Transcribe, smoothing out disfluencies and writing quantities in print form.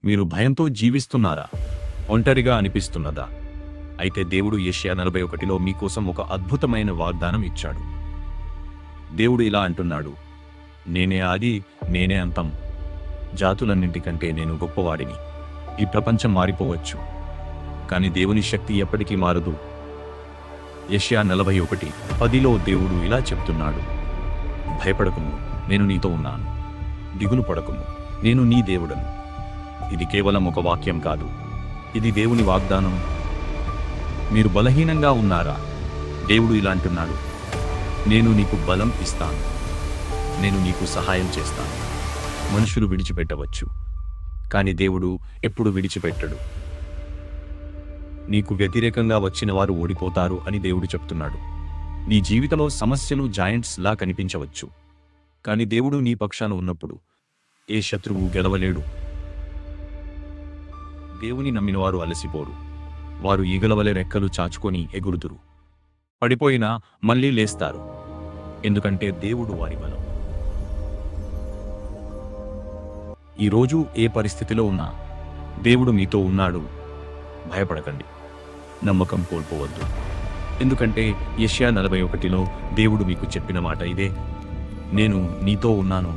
మీరు భయంతో జీవిస్తున్నారా? ఒంటరిగా అనిపిస్తున్నదా? అయితే దేవుడు యెషయా 41లో మీకోసం ఒక అద్భుతమైన వాగ్దానం ఇచ్చాడు. దేవుడు ఇలా అంటున్నాడు, నేనే ఆది, నేనే అంతం. జాతులన్నింటికంటే నేను గొప్పవాడిని. ఈ ప్రపంచం మారిపోవచ్చు, కానీ దేవుని శక్తి ఎప్పటికీ మారదు. యెషయా 41:10లో దేవుడు ఇలా చెప్తున్నాడు, భయపడకుము, నేను నీతో ఉన్నాను. దిగులు పడకుము, నేను నీ దేవుడను. ఇది కేవలం ఒక వాక్యం కాదు, ఇది దేవుని వాగ్దానం. మీరు బలహీనంగా ఉన్నారా? దేవుడు ఇలా అంటున్నాడు, నేను నీకు బలం ఇస్తాను, నేను నీకు సహాయం చేస్తాను. మనుషులు విడిచిపెట్టవచ్చు, కానీ దేవుడు ఎప్పుడు విడిచిపెట్టడు. నీకు వ్యతిరేకంగా వచ్చిన వారు ఓడిపోతారు అని దేవుడు చెప్తున్నాడు. నీ జీవితంలో సమస్యలు జాయింట్స్ లా కనిపించవచ్చు, కానీ దేవుడు నీ పక్షాన ఉన్నప్పుడు ఏ శత్రువు గెలవలేడు. దేవుని నమ్మిన వారు అలసిపోరు. వారు ఈగలవలె రెక్కలు చాచుకొని ఎగురుదురు. పడిపోయినా మళ్ళీ లేస్తారు, ఎందుకంటే దేవుడు వారి బలం. ఈరోజు ఏ పరిస్థితిలో ఉన్నా దేవుడు మీతో ఉన్నాడు. భయపడకండి, నమ్మకం కోల్పోవద్దు. ఎందుకంటే యెషయా 41లో దేవుడు మీకు చెప్పిన మాట ఇదే, నేను నీతో ఉన్నాను.